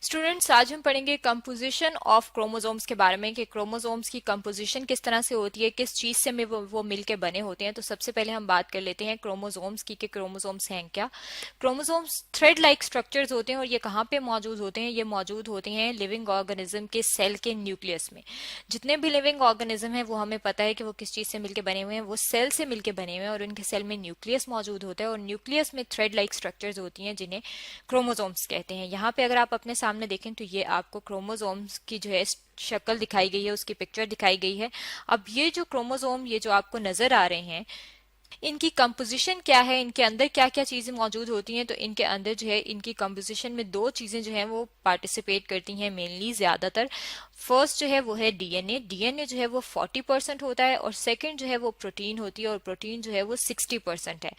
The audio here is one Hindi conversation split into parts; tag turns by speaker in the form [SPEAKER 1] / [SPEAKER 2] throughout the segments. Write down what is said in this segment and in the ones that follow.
[SPEAKER 1] स्टूडेंट्स, आज हम पढ़ेंगे कंपोजिशन ऑफ क्रोमोसोम्स के बारे में कि क्रोमोसोम्स की कंपोजिशन किस तरह से होती है, किस चीज से में वो मिलके बने होते हैं। तो सबसे पहले हम बात कर लेते हैं क्रोमोसोम्स की कि क्रोमोसोम्स हैं क्या। क्रोमोसोम्स थ्रेड लाइक स्ट्रक्चर्स होते हैं और ये कहाँ पे मौजूद होते हैं? ये मौजूद होते हैं लिविंग ऑर्गेनिज्म के सेल के न्यूक्लियस में। जितने भी लिविंग ऑर्गेनिज्म है वो हमें पता है कि वो किस चीज से मिलकर बने हुए हैं, वो सेल से मिलकर बने हुए हैं और उनके सेल में न्यूक्लियस मौजूद होता है और न्यूक्लियस में थ्रेड लाइक स्ट्रक्चर्स होती हैं जिन्हें क्रोमोसोम्स कहते हैं। यहाँ पे अगर आप अपने सामने देखें तो ये आपको क्रोमोसोम्स की जो है शक्ल दिखाई गई है, उसकी पिक्चर दिखाई गई है। अब ये जो क्रोमोसोम ये जो आपको नजर आ रहे हैं, इनकी कंपोजिशन क्या है, इनके अंदर क्या क्या चीजें मौजूद होती हैं? तो इनके अंदर जो है इनकी कंपोजिशन में दो चीजें जो है वो पार्टिसिपेट करती हैं मेनली ज्यादातर। फर्स्ट जो है वो है डीएनए। डीएनए जो है वो 40% होता है और सेकंड जो है वो प्रोटीन होती है और प्रोटीन जो है वो 60% है।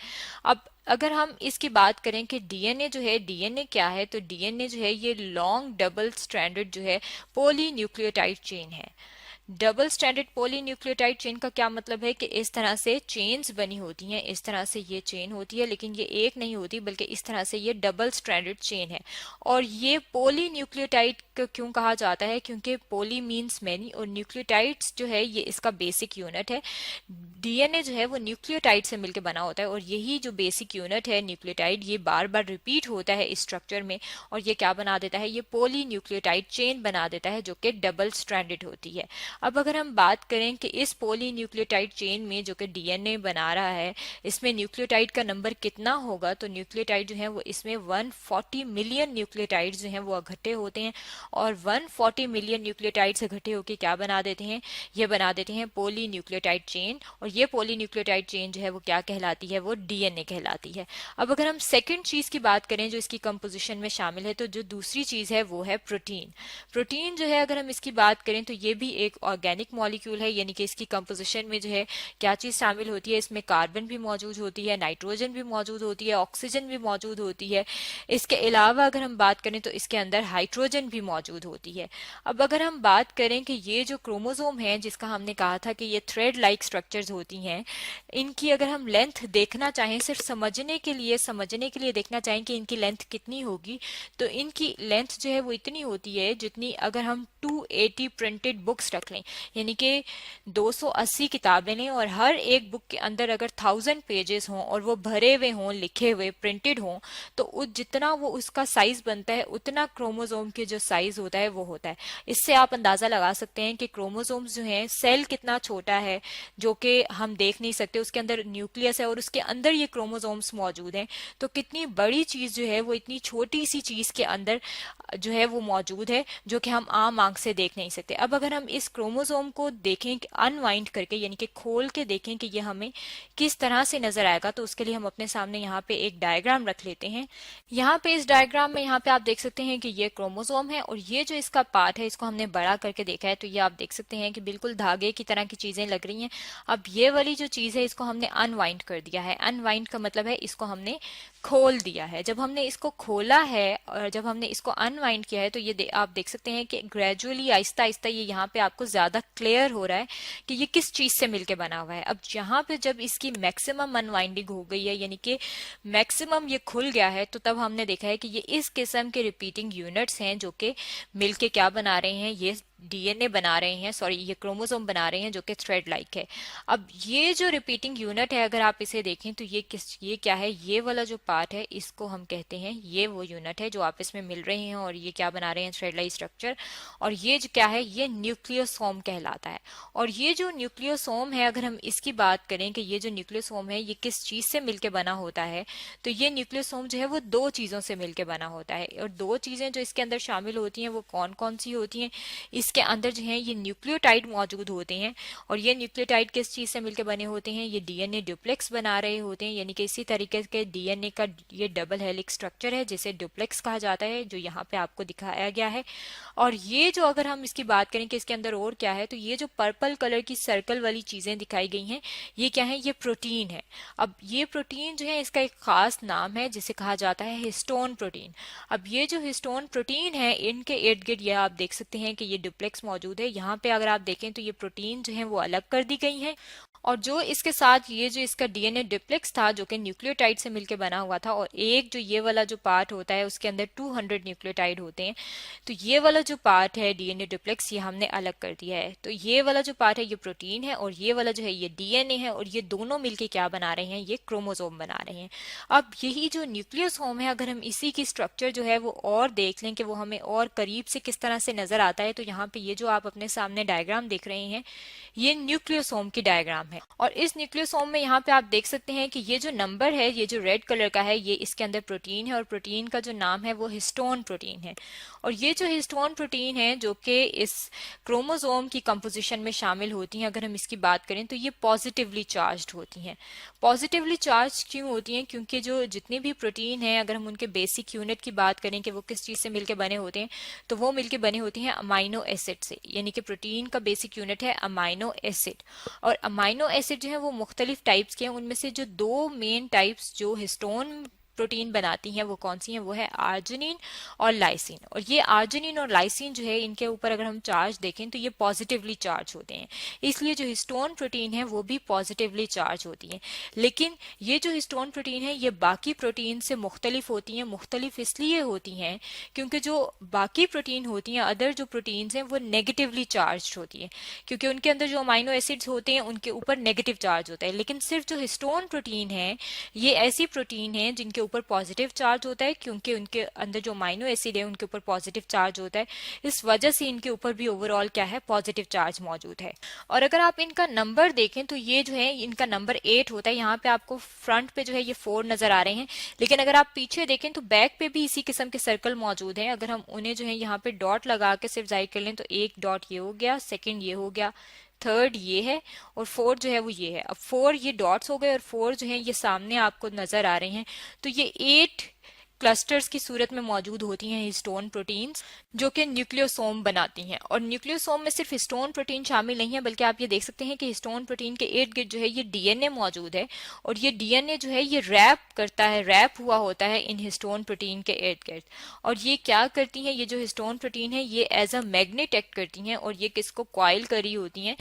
[SPEAKER 1] अब अगर हम इसकी बात करें कि डीएनए जो है, डीएनए क्या है, तो डीएनए जो है ये लॉन्ग डबल स्ट्रैंडेड जो है पॉलीन्यूक्लियोटाइड चेन है। डबल स्टैंडर्ड पॉलीन्यूक्लियोटाइड चेन का क्या मतलब है कि इस तरह से चेन्स बनी होती हैं, इस तरह से ये चेन होती है, लेकिन ये एक नहीं होती बल्कि इस तरह से ये डबल स्ट्रैंडेड चेन है। और ये पॉलीन्यूक्लियोटाइड क्यों कहा जाता है? क्योंकि पॉली मीन्स मैनी और न्यूक्लियोटाइड्स जो है ये इसका बेसिक यूनिट है। डीएनए जो है वो न्यूक्लियोटाइड से मिलकर बना होता है और यही जो बेसिक यूनिट है न्यूक्लियोटाइड, ये बार बार रिपीट होता है इस स्ट्रक्चर में और ये क्या बना देता है? ये पॉलीन्यूक्लियोटाइड चेन बना देता है जो कि डबल स्ट्रैंडेड होती है। अब अगर हम बात करें कि इस पॉलीन्यूक्लियोटाइड चेन में जो कि डीएनए बना रहा है, इसमें न्यूक्लियोटाइड का नंबर कितना होगा? तो न्यूक्लियोटाइड जो है वो इसमें 140 मिलियन न्यूक्लियोटाइड जो हैं वो इकट्ठे होते हैं और 140 मिलियन न्यूक्लियोटाइड से इकट्ठे होकर क्या बना देते हैं? ये बना देते हैं पॉलीन्यूक्लियोटाइड चेन और ये पॉलीन्यूक्लियोटाइड चेन जो है वो क्या कहलाती है? वो डीएनए कहलाती है। अब अगर हम सेकेंड चीज की बात करें जो इसकी कंपोजिशन में शामिल है, तो जो दूसरी चीज है वो है प्रोटीन। प्रोटीन जो है अगर हम इसकी बात करें तो ये भी एक ऑर्गेनिक मॉलिक्यूल है, यानी कि इसकी कंपोजिशन में जो है क्या चीज शामिल होती है? इसमें कार्बन भी मौजूद होती है, नाइट्रोजन भी मौजूद होती है, ऑक्सीजन भी मौजूद होती है। इसके अलावा अगर हम बात करें तो इसके अंदर हाइड्रोजन भी मौजूद होती है। अब अगर हम बात करें कि ये जो क्रोमोसोम है जिसका हमने कहा था कि ये थ्रेड लाइक स्ट्रक्चर्स होती हैं, इनकी अगर हम लेंथ देखना चाहें, सिर्फ समझने के लिए देखना चाहें कि इनकी लेंथ कितनी होगी, तो इनकी लेंथ जो है वो इतनी होती है जितनी अगर हम 280 प्रिंटेड बुक्स रख लें, यानी कि 280 किताबें लें और हर एक बुक के अंदर अगर 1000 पेजेस हों और वो भरे हुए हों, लिखे हुए, प्रिंटेड हों, तो जितना वो उसका साइज बनता है उतना क्रोमोसोम के जो साइज होता है वो होता है। इससे आप अंदाजा लगा सकते हैं कि क्रोमोसोम्स जो हैं, सेल कितना छोटा है जो कि हम देख नहीं सकते, उसके अंदर न्यूक्लियस है और उसके अंदर ये क्रोमोसोम्स मौजूद हैं, तो कितनी बड़ी चीज जो है वो इतनी छोटी सी चीज के अंदर जो है वो मौजूद है जो कि हम आम आंख से देख नहीं सकते। अब अगर हम इस क्रोमोसोम को देखें अनवाइंड करके, यानी कि खोल के देखें कि ये हमें किस तरह से नजर आएगा, तो उसके लिए हम अपने सामने यहाँ पे एक डायग्राम रख लेते हैं। यहाँ पे इस डायग्राम में यहाँ पे आप देख सकते हैं कि ये क्रोमोसोम है और ये जो इसका पार्ट है इसको हमने बड़ा करके देखा है, तो ये आप देख सकते हैं कि बिल्कुल धागे की तरह की चीजें लग रही हैं। अब ये वाली जो चीज है इसको हमने अनवाइंड कर दिया है। अनवाइंड का मतलब है इसको हमने खोल दिया है। जब हमने इसको खोला है और जब हमने इसको अनवाइंड किया है तो ये आप देख सकते हैं कि ग्रेजुअली आहिस्ता आहिस्ता ये यहाँ पे आपको ज्यादा क्लियर हो रहा है कि ये किस चीज से मिलके बना हुआ है। अब यहाँ पे जब इसकी मैक्सिमम अनवाइंडिंग हो गई है, यानी कि मैक्सिमम ये खुल गया है, तो तब हमने देखा है कि ये इस किस्म के रिपीटिंग यूनिट्स हैं जो कि मिलके क्या बना रहे हैं? ये डीएनए बना रहे हैं, सॉरी ये क्रोमोसोम बना रहे हैं जो कि थ्रेड लाइक है। अब ये जो रिपीटिंग यूनिट है अगर आप इसे देखें तो ये क्या है? ये वाला जो पार्ट है इसको हम कहते हैं, ये वो यूनिट है जो आपस में मिल रहे हैं और ये क्या बना रहे हैं? Thread like structure. और ये जो क्या है? ये न्यूक्लियोसोम कहलाता है। और ये जो न्यूक्लियोसोम है अगर हम इसकी बात करें कि ये जो न्यूक्लियोसोम है ये किस चीज से मिलकर बना होता है, तो ये न्यूक्लियोसोम जो है वो दो चीजों से मिलकर बना होता है और दो चीजें जो इसके अंदर शामिल होती हैं वो कौन कौन सी होती हैं? इसके अंदर जो है ये न्यूक्लियोटाइड मौजूद होते हैं और ये न्यूक्लियोटाइड किस चीज से मिलकर बने होते हैं? ये डीएनए डुप्लेक्स बना रहे होते हैं, यानी कि इसी तरीके के डीएनए का ये डबल हेलिक्स स्ट्रक्चर है जिसे डुप्लेक्स कहा जाता है, जो यहाँ पे आपको दिखाया गया है। और ये जो अगर हम इसकी बात करें कि इसके अंदर और क्या है, तो ये जो पर्पल कलर की सर्कल वाली चीजें दिखाई गई हैं ये क्या है? ये प्रोटीन है। अब ये प्रोटीन जो है इसका एक खास नाम है जिसे कहा जाता है हिस्टोन प्रोटीन। अब ये जो हिस्टोन प्रोटीन है इनके इर्द गिर्द ये आप देख सकते हैं कि ये डुप्लेक्स मौजूद है। यहाँ पे अगर आप देखें तो ये प्रोटीन जो है वो अलग कर दी गई है और जो इसके साथ ये जो इसका डीएनए डिप्लेक्स था जो कि न्यूक्लियोटाइड से मिलकर बना हुआ था, और एक जो ये वाला जो पार्ट होता है उसके अंदर 200 न्यूक्लियोटाइड होते हैं, तो ये वाला जो पार्ट है डीएनए डिप्लेक्स ये हमने अलग कर दिया है। तो ये वाला जो पार्ट है ये प्रोटीन है और ये वाला जो है ये डीएनए है, और ये दोनों मिलके क्या बना रहे हैं, ये क्रोमोसोम बना रहे हैं। अब यही जो न्यूक्लियोसोम है, अगर हम इसी की स्ट्रक्चर जो है वो और देख लें कि वो हमें और करीब से किस तरह से नजर आता है, तो यहाँ पे ये जो आप अपने सामने डायग्राम देख रहे हैं ये न्यूक्लियोसोम की डायग्राम है। और इस न्यूक्लियोसोम में यहाँ पे आप देख सकते हैं कि ये जो नंबर है, ये जो रेड कलर का है, ये इसके अंदर प्रोटीन है, और प्रोटीन का जो नाम है वो हिस्टोन प्रोटीन है। और ये जो हिस्टोन प्रोटीन है जो कि इस क्रोमोसोम की कंपोजिशन में शामिल होती हैं, अगर हम इसकी बात करें तो ये पॉजिटिवली चार्ज्ड होती हैं। पॉजिटिवली चार्ज क्यों होती हैं? क्योंकि जो जितने भी प्रोटीन हैं, अगर हम उनके बेसिक यूनिट की बात करें कि वो किस चीज से मिलकर बने होते हैं, तो वो मिलकर बने होती हैं अमाइनो एसिड से। यानी कि प्रोटीन का बेसिक यूनिट है अमाइनो एसिड। और अमाइनो एसिड जो है वो मुख्तलिफ टाइप्स के हैं। उनमें से जो दो मेन टाइप्स जो हिस्टोन प्रोटीन बनाती हैं वो कौन सी हैं? वो है आर्जिनिन और लाइसिन। और ये आर्जिनिन और लाइसिन जो है इनके ऊपर अगर हम चार्ज देखें तो ये पॉजिटिवली चार्ज होते हैं, इसलिए जो हिस्टोन प्रोटीन है वो भी पॉजिटिवली चार्ज होती है। लेकिन ये जो हिस्टोन प्रोटीन है ये बाकी प्रोटीन से मुख्तलिफ होती हैं। मुख्तलिफ इसलिए होती हैं क्योंकि जो बाकी प्रोटीन होती हैं, अदर जो प्रोटीन्स हैं, वो नेगेटिवली चार्ज होती है, क्योंकि उनके अंदर जो अमाइनो एसिड्स होते हैं उनके ऊपर नेगेटिव चार्ज होता है। लेकिन सिर्फ जो हिस्टोन प्रोटीन है ये ऐसी प्रोटीन है जिनके ऊपर पॉजिटिव चार्ज होता है, क्योंकि उनके अंदर जो अमाइनो एसिड है उनके ऊपर पॉजिटिव चार्ज होता है। इस वजह से इनके ऊपर भी ओवरऑल क्या है, पॉजिटिव चार्ज मौजूद है। और अगर आप इनका नंबर देखें तो ये जो है इनका नंबर 8 होता है। यहाँ पे आपको फ्रंट पे जो है ये 4 नजर आ रहे हैं, लेकिन अगर आप पीछे देखें तो बैक पे भी इसी किस्म के सर्कल मौजूद हैं। अगर हम उन्हें जो है यहाँ पे डॉट लगा के सिर्फ जाहिर कर लें तो एक डॉट ये हो गया, सेकेंड ये हो गया, थर्ड ये है, और फोर्थ जो है वो ये है। अब 4 ये डॉट्स हो गए और 4 जो है ये सामने आपको नजर आ रहे हैं। तो ये 8 क्लस्टर्स की सूरत में मौजूद होती हैं हिस्टोन प्रोटीन्स, जो कि न्यूक्लियोसोम बनाती हैं। और न्यूक्लियोसोम में सिर्फ हिस्टोन प्रोटीन शामिल नहीं है, बल्कि आप ये देख सकते हैं कि हिस्टोन प्रोटीन के इर्द गिर्द जो है ये डीएनए मौजूद है, और ये डीएनए जो है ये रैप करता है, रैप हुआ होता है इन हिस्टोन प्रोटीन के इर्द गिर्द। और ये क्या करती हैं, ये जो हिस्टोन प्रोटीन है ये एज अ मैग्नेट एक्ट करती हैं, और ये किसको क्वाइल करी होती हैं,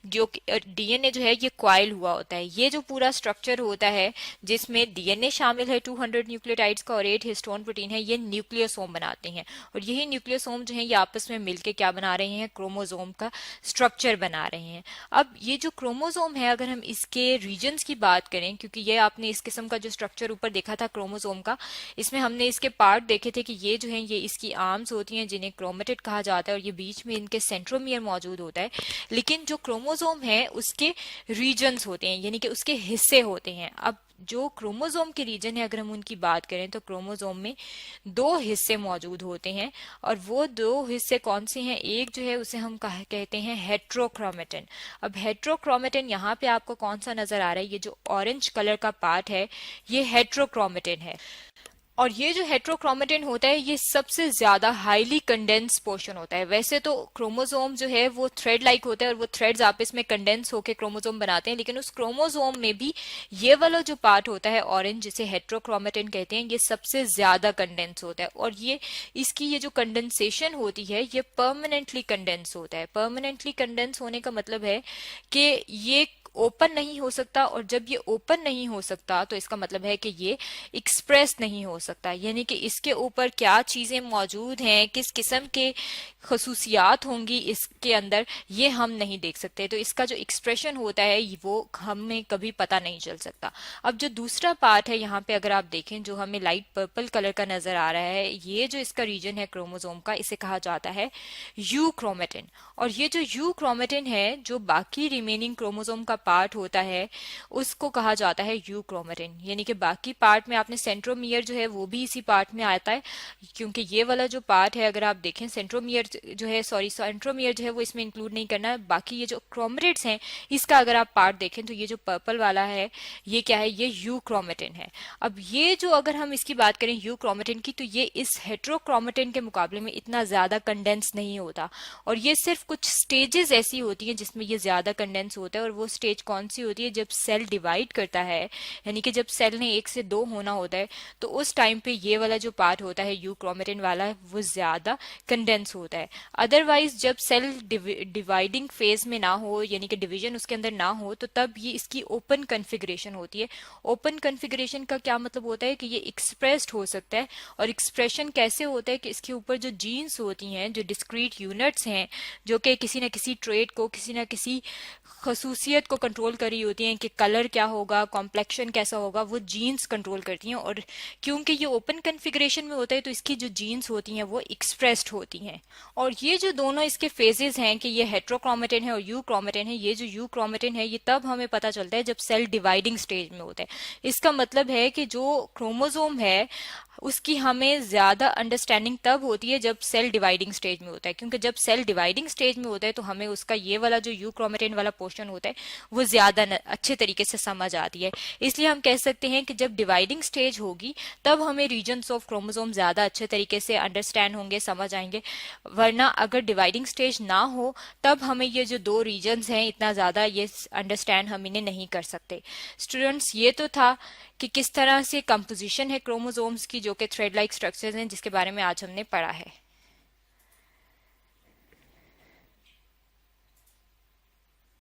[SPEAKER 1] जो डीएनए जो है ये क्वाइल हुआ होता है। ये जो पूरा स्ट्रक्चर होता है जिसमें डीएनए शामिल है 200 न्यूक्लियोटाइड्स का और 8 हिस्टोन प्रोटीन है, ये न्यूक्लियोसोम बनाते हैं। और यही न्यूक्लियोसोम जो है ये आपस में मिलके क्या बना रहे हैं, क्रोमोसोम का स्ट्रक्चर बना रहे हैं। अब ये जो क्रोमोसोम है, अगर हम इसके रीजन्स की बात करें, क्योंकि ये आपने इस किस्म का जो स्ट्रक्चर ऊपर देखा था क्रोमोसोम का, इसमें हमने इसके पार्ट देखे थे कि ये जो है ये इसकी आर्म्स होती हैं जिन्हें क्रोमेटिड कहा जाता है, और ये बीच में इनके सेंट्रोमियर मौजूद होता है। लेकिन जो क्रोमोसोम है उसके रीजन्स होते हैं, यानी कि उसके हिस्से होते हैं। अब जो क्रोमोसोम के रीजन है अगर हम उनकी बात करें तो क्रोमोसोम में 2 हिस्से मौजूद होते हैं, और वो 2 हिस्से कौन से हैं? एक जो है उसे हम कहते हैं हेट्रोक्रोमेटिन। अब हेट्रोक्रोमेटिन यहाँ पे आपको कौन सा नजर आ रहा है? ये जो ऑरेंज कलर का पार्ट है ये हेट्रोक्रोमेटिन है। और ये जो हेट्रोक्रोमेटिन होता है ये सबसे ज्यादा हाईली कंडेंस पोर्शन होता है। वैसे तो क्रोमोसोम जो है वो थ्रेड लाइक होता है और वो थ्रेड्स आपस में कंडेंस होकर क्रोमोसोम बनाते हैं, लेकिन उस क्रोमोसोम में भी ये वाला जो पार्ट होता है ऑरेंज, जिसे हेट्रोक्रोमेटिन कहते हैं, ये सबसे ज्यादा कंडेंस होता है। और ये इसकी ये जो कंडेंसेशन होती है ये परमानेंटली कंडेंस होता है। परमानेंटली कंडेंस होने का मतलब है कि ये ओपन नहीं हो सकता, और जब ये ओपन नहीं हो सकता तो इसका मतलब है कि ये एक्सप्रेस नहीं हो सकता, यानी कि इसके ऊपर क्या चीजें मौजूद हैं, किस किस्म के खसूसियात होंगी इसके अंदर, ये हम नहीं देख सकते। तो इसका जो एक्सप्रेशन होता है वो हमें कभी पता नहीं चल सकता। अब जो दूसरा पार्ट है यहाँ पे अगर आप देखें जो हमें लाइट पर्पल कलर का नजर आ रहा है, ये जो इसका रीजन है क्रोमोसोम का, इसे कहा जाता है यूक्रोमेटिन। और ये जो यूक्रोमेटिन है जो बाकी रिमेनिंग क्रोमोसोम का पार्ट होता है उसको कहा जाता है यूक्रोमेटिन। यानी कि बाकी पार्ट में आपने सेंट्रोमियर जो है वो भी इसी पार्ट में आता है, क्योंकि ये वाला जो पार्ट है अगर आप देखें सेंट्रोमियर जो है, सॉरी सेंट्रोमियर जो है वो इसमें इंक्लूड नहीं करना है। बाकी ये जो क्रोमेटिड्स हैं इसका अगर आप पार्ट देखें तो ये जो पर्पल वाला है ये क्या है, ये यूक्रोमेटिन है। अब ये जो अगर हम इसकी बात करें यूक्रोमेटिन की, तो ये इस हेट्रोक्रोमेटिन के मुकाबले में इतना ज्यादा कंडेंस नहीं होता, और ये सिर्फ कुछ स्टेजेस ऐसी होती हैं जिसमें ये ज्यादा कंडेंस होता है, और वो स्टेज स्टेज कौन सी होती है? जब सेल डिवाइड करता है, यानी कि जब सेल ने 1 से 2 होना होता है, तो उस टाइम पे ये वाला जो पार्ट होता है यूक्रोमेटिन वाला, वो ज्यादा कंडेंस होता है। अदरवाइज जब सेल डिवाइडिंग फेज में ना हो, यानी कि डिवीजन उसके अंदर ना हो, तो तब ये इसकी ओपन कन्फिग्रेशन होती है। ओपन कन्फिग्रेशन का क्या मतलब होता है कि ये एक्सप्रेस्ड हो सकता है। और एक्सप्रेशन कैसे होता है कि इसके ऊपर जो जीन्स होती हैं, जो डिस्क्रीट यूनिट्स हैं, जो कि किसी न किसी ट्रेट को, किसी न किसी खसूसियत को कंट्रोल कर रही होती हैं कि कलर क्या होगा, कॉम्प्लेक्शन कैसा होगा, वो जीन्स कंट्रोल करती हैं। और क्योंकि ये ओपन कन्फिग्रेशन में होता है, तो इसकी जो जीन्स होती हैं वो एक्सप्रेस्ड होती हैं। और ये जो दोनों इसके फेजेस हैं कि ये हेट्रोक्रोमेटिन है और यू क्रोमेटिन है, ये जो यू क्रोमेटिन है ये तब हमें पता चलता है जब सेल डिवाइडिंग स्टेज में होता है। इसका मतलब है कि जो क्रोमोसोम है उसकी हमें ज्यादा अंडरस्टैंडिंग तब होती है जब सेल डिवाइडिंग स्टेज में होता है, क्योंकि जब सेल डिवाइडिंग स्टेज में होता है तो हमें उसका ये वाला जो यू क्रोमेटिन वाला पोर्शन होता है वो ज्यादा अच्छे तरीके से समझ आती है। इसलिए हम कह सकते हैं कि जब डिवाइडिंग स्टेज होगी तब हमें रीजन्स ऑफ क्रोमोसोम ज्यादा अच्छे तरीके से अंडरस्टैंड होंगे, समझ आएंगे। वरना अगर डिवाइडिंग स्टेज ना हो तब हमें ये जो दो रीजन्स हैं इतना ज्यादा ये अंडरस्टैंड हम इन्हें नहीं कर सकते। स्टूडेंट्स, ये तो था कि किस तरह से कंपोजिशन है क्रोमोसोम्स की, जो कि थ्रेड लाइक स्ट्रक्चर्स हैं, जिसके बारे में आज हमने पढ़ा है।